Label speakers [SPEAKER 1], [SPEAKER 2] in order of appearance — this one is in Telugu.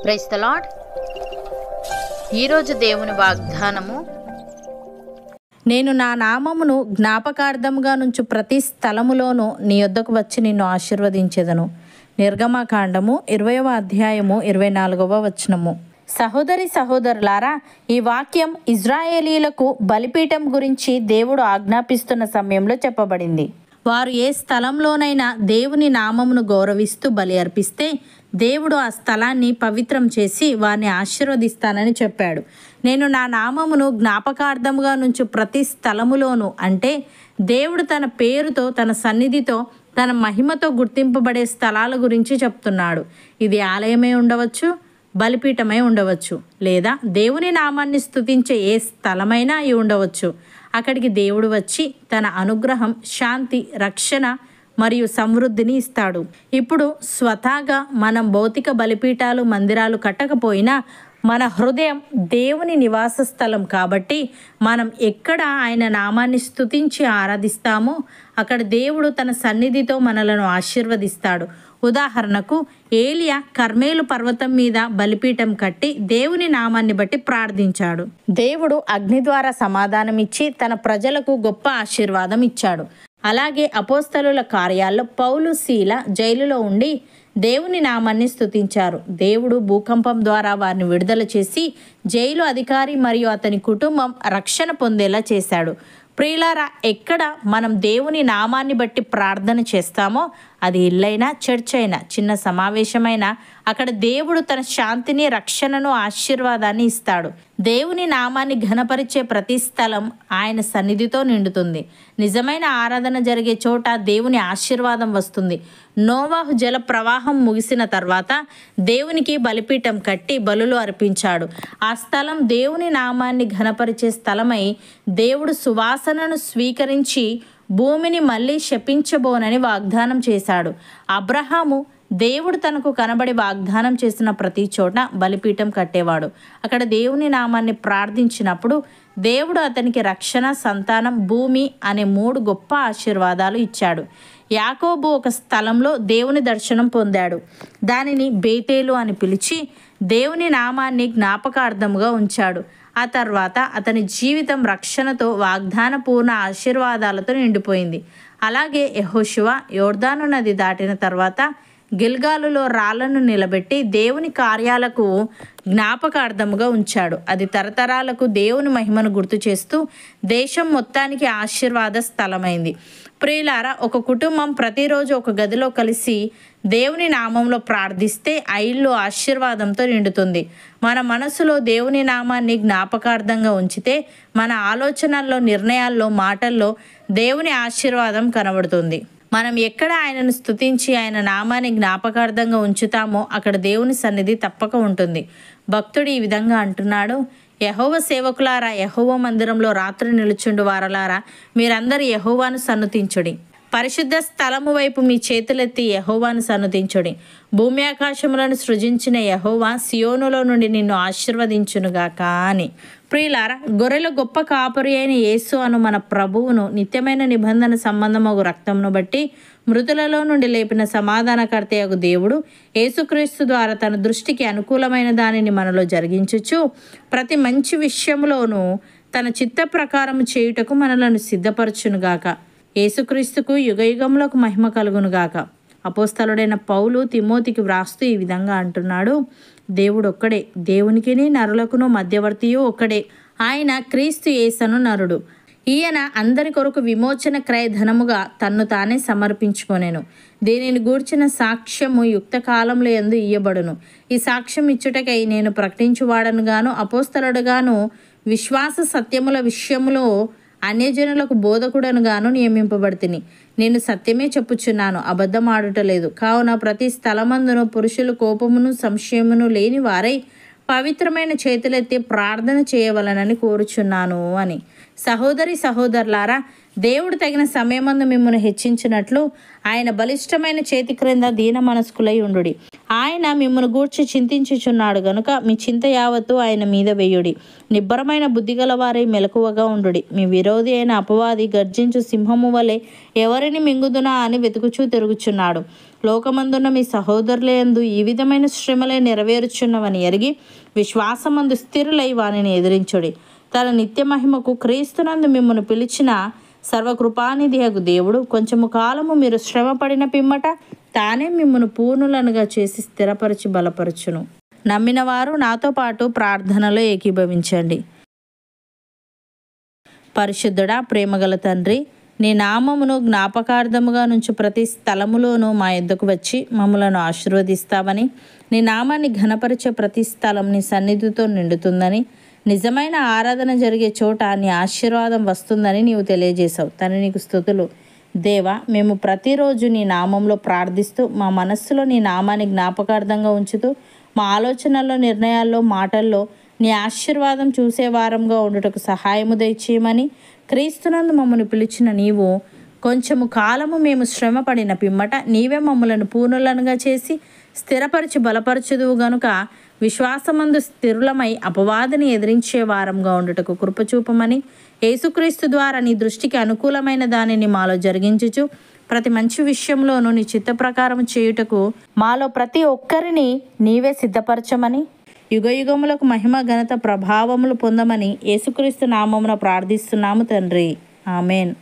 [SPEAKER 1] Praise the lord. ఈరోజు దేవుని వాగ్దానము,
[SPEAKER 2] నేను నా నామమును జ్ఞాపకార్థముగా నుంచి ప్రతి స్థలములోనూ నీ యొద్దకు వచ్చి నిన్ను ఆశీర్వదించెదను. నిర్గమకాండము 20వ అధ్యాయము 24వ వచనము. సహోదరి సహోదరులారా, ఈ వాక్యం ఇజ్రాయేలీలకు బలిపీఠం గురించి దేవుడు ఆజ్ఞాపిస్తున్న సమయంలో చెప్పబడింది. వారు ఏ స్థలంలోనైనా దేవుని నామమును గౌరవిస్తూ బలి అర్పిస్తే దేవుడు ఆ స్థలాన్ని పవిత్రం చేసి వారిని ఆశీర్వదిస్తానని చెప్పాడు. నేను నా నామమును జ్ఞాపకార్థముగా నుంచి ప్రతి స్థలములోనూ అంటే దేవుడు తన పేరుతో, తన సన్నిధితో, తన మహిమతో గుర్తింపబడే స్థలాల గురించి చెప్తున్నాడు. ఇది ఆలయమే ఉండవచ్చు, బలిపీఠమై ఉండవచ్చు, లేదా దేవుని నామాన్ని స్తుతించే ఏ స్థలమైనా అయి ఉండవచ్చు. అక్కడికి దేవుడు వచ్చి తన అనుగ్రహం, శాంతి, రక్షణ మరియు సమృద్ధిని ఇస్తాడు. ఇప్పుడు స్వతహాగా మనం భౌతిక బలిపీఠాలు, మందిరాలు కట్టకపోయినా మన హృదయం దేవుని నివాస స్థలం కాబట్టి మనం ఎక్కడ ఆయన నామాన్ని స్తుతించి ఆరాధిస్తామో అక్కడ దేవుడు తన సన్నిధితో మనలను ఆశీర్వదిస్తాడు. ఉదాహరణకు ఏలియా కర్మేలు పర్వతం మీద బలిపీఠం కట్టి దేవుని నామాన్ని బట్టి ప్రార్థించాడు. దేవుడు అగ్ని ద్వారా సమాధానం ఇచ్చి తన ప్రజలకు గొప్ప ఆశీర్వాదం ఇచ్చాడు. అలాగే అపోస్తలుల కార్యాల్లో పౌలు, శీల జైలులో ఉండి దేవుని నామాన్ని స్తుతించారు. దేవుడు భూకంపం ద్వారా వారిని విడుదల చేసి జైలు అధికారి మరియు అతని కుటుంబం రక్షణ పొందేలా చేశాడు. ప్రియులారా, ఎక్కడ మనం దేవుని నామాన్ని బట్టి ప్రార్థన చేస్తామో అది ఇల్లైనా, చర్చ్ అయినా, చిన్న సమావేశమైనా అక్కడ దేవుడు తన శాంతిని, రక్షణను, ఆశీర్వాదాన్ని ఇస్తాడు. దేవుని నామాన్ని ఘనపరిచే ప్రతి స్థలం ఆయన సన్నిధితో నిండుతుంది. నిజమైన ఆరాధన జరిగే చోట దేవుని ఆశీర్వాదం వస్తుంది. నోవాహు జల ప్రవాహం ముగిసిన తర్వాత దేవునికి బలిపీఠం కట్టి బలులు అర్పించాడు. ఆ స్థలం దేవుని నామాన్ని ఘనపరిచే స్థలమై దేవుడు సువాసనను స్వీకరించి భూమిని మళ్ళీ శపించబోనని వాగ్దానం చేశాడు. అబ్రహాము దేవుడు తనకు కనబడి వాగ్దానం చేసిన ప్రతి చోట బలిపీఠం కట్టేవాడు. అక్కడ దేవుని నామాన్ని ప్రార్థించినప్పుడు దేవుడు అతనికి రక్షణ, సంతానం, భూమి అనే 3 గొప్ప ఆశీర్వాదాలు ఇచ్చాడు. యాకోబు ఒక స్థలంలో దేవుని దర్శనం పొందాడు. దానిని బేతేలు అని పిలిచి దేవుని నామాన్ని జ్ఞాపకార్థముగా ఉంచాడు. ఆ తర్వాత అతని జీవితం రక్షణతో, వాగ్దానపూర్ణ ఆశీర్వాదాలతో నిండిపోయింది. అలాగే యెహోషువ యోర్దాను నది దాటిన తర్వాత గిల్గాలులో రాళ్లను నిలబెట్టి దేవుని కార్యాలకు జ్ఞాపకార్థముగా ఉంచాడు. అది తరతరాలకు దేవుని మహిమను గుర్తు చేస్తూ దేశం మొత్తానికి ఆశీర్వాద స్థలమైంది. ప్రియులారా, ఒక కుటుంబం ప్రతిరోజు ఒక గదిలో కలిసి దేవుని నామంలో ప్రార్థిస్తే ఆ ఇల్లు ఆశీర్వాదంతో నిండుతుంది. మన మనసులో దేవుని నామాన్ని జ్ఞాపకార్థంగా ఉంచితే మన ఆలోచనల్లో, నిర్ణయాల్లో, మాటల్లో దేవుని ఆశీర్వాదం కనబడుతుంది. మనం ఎక్కడ ఆయనను స్తుతించి ఆయన నామాన్ని జ్ఞాపకార్థంగా ఉంచుతామో అక్కడ దేవుని సన్నిధి తప్పక ఉంటుంది. భక్తుడు ఈ విధంగా అంటున్నాడు, యెహోవా సేవకులారా, యెహోవా మందిరంలో రాత్రి నిలుచుండు వారలారా, మీరందరూ యెహోవాను సన్నుతించుడి. పరిశుద్ధ స్థలము వైపు మీ చేతులెత్తి యెహోవాను సన్నుతించుడి. భూమి ఆకాశములను సృజించిన యెహోవా సియోనులో నుండి నిన్ను ఆశీర్వదించునుగాక అని. ప్రియులారా, గొర్రెల గొప్ప కాపరి అయిన యేసు అను మన ప్రభువును నిత్యమైన నిబంధన సంబంధమగు రక్తమును బట్టి మృతులలో నుండి లేపిన సమాధానకర్తయగు దేవుడు యేసుక్రీస్తు ద్వారా తన దృష్టికి అనుకూలమైన దానిని మనలో జరిగించుచు ప్రతి మంచి విషయంలోనూ తన చిత్త ప్రకారం చేయుటకు మనలను సిద్ధపరచునుగాక. యేసుక్రీస్తుకు యుగయుగములకు మహిమ కలుగునుగాక. అపోస్తలుడైన పౌలు తిమోతికి వ్రాస్తూ ఈ విధంగా అంటున్నాడు, దేవుడు ఒక్కడే, దేవునికిని నరులకును మధ్యవర్తియు ఒక్కడే, ఆయన క్రీస్తు యేసను నరుడు. ఈయన అందరి కొరకు విమోచన క్రయధనముగా తన్ను తానే సమర్పించుకొనెను. దీనిని గూర్చిన సాక్ష్యము యుక్త కాలంలో యందు ఇయ్యబడును. ఈ సాక్ష్యం ఇచ్చుటకై నేను ప్రకటించువాడనుగాను, అపోస్తలుడుగాను, విశ్వాస సత్యముల విషయములో అన్యజనులకు బోధకుడనుగాను నియమింపబడితిని. నేను సత్యమే చెప్పుచున్నాను, అబద్ధమాడుటలేదు. కావున ప్రతి స్థలమందును పురుషులు కోపమును, సంశయమును లేని వారై పవిత్రమైన చేతులెత్తి ప్రార్థన చేయవలనని కోరుచున్నాను అని. సహోదరి సహోదరులారా, దేవుడు తగిన సమయమందు మిమ్మల్ని హెచ్చించినట్లు ఆయన బలిష్టమైన చేతి క్రింద దీన మనస్కులై ఉండుడి. ఆయన మిమ్మల్ని గూర్చి చింతించుచున్నాడు గనుక మీ చింత యావత్తు ఆయన మీద వేయుడి. నిబ్బరమైన బుద్ధిగల వారై మెలకువగా ఉండుడి. మీ విరోధి అయిన అపవాది గర్జించు సింహము వలె ఎవరిని మింగుదునా అని వెతుకుచూ తిరుగుచున్నాడు. లోకమందున్న మీ సహోదరులందు ఈ విధమైన శ్రమలే నెరవేరుచున్నవని ఎరిగి విశ్వాసమందు స్థిరులై వానిని ఎదిరించుడి. తన నిత్య మహిమకు క్రీస్తునందు మిమ్మల్ని పిలిచిన సర్వకృపానిధియగు దేవుడు కొంచెము కాలము మీరు శ్రమపడిన పిమ్మట తానే మిమ్మల్ని పూర్ణులనుగా చేసి స్థిరపరిచి బలపరచును. నమ్మిన వారు నాతో పాటు ప్రార్థనలో ఏకీభవించండి. పరిశుద్ధుడా, ప్రేమగల తండ్రి, నీ నామమును జ్ఞాపకార్థముగా నుంచి ప్రతి స్థలములోనూ మా యొద్దకు వచ్చి మమ్మలను ఆశీర్వదిస్తావని, నీ నామాన్ని ఘనపరిచే ప్రతి స్థలం నీ సన్నిధితో నిండుతుందని, నిజమైన ఆరాధన జరిగే చోట నీ ఆశీర్వాదం వస్తుందని నీవు తెలియజేశావు. తను నీకు స్తుతులు. దేవా, మేము ప్రతిరోజు నీ నామంలో ప్రార్థిస్తూ మా మనస్సులో నీ నామాన్ని జ్ఞాపకార్థంగా ఉంచుతూ మా ఆలోచనల్లో, నిర్ణయాల్లో, మాటల్లో నీ ఆశీర్వాదం చూసే వారంగా ఉండుటకు సహాయము దయచేయమని, క్రీస్తునందు మమ్మల్ని పిలిచిన నీవు కొంచెము కాలము మేము శ్రమ పడిన పిమ్మట నీవే మమ్మలను పూర్ణులనుగా చేసి స్థిరపరిచి బలపరచుదువు గనుక విశ్వాసమందు స్థిరులమై అపవాదిని ఎదిరించే వారంగా ఉండుటకు కృపచూపమని, యేసుక్రీస్తు ద్వారా నీ దృష్టికి అనుకూలమైన దానిని మాలో జరిగించుచు ప్రతి మంచి విషయంలోనూ నీ చిత్త ప్రకారం చేయుటకు మాలో ప్రతి ఒక్కరిని నీవే సిద్ధపరచమని, యుగయుగములకు మహిమ ఘనత ప్రభావములు పొందమని యేసుక్రీస్తు నామమున ప్రార్థిస్తున్నాము తండ్రి. ఆమెన్.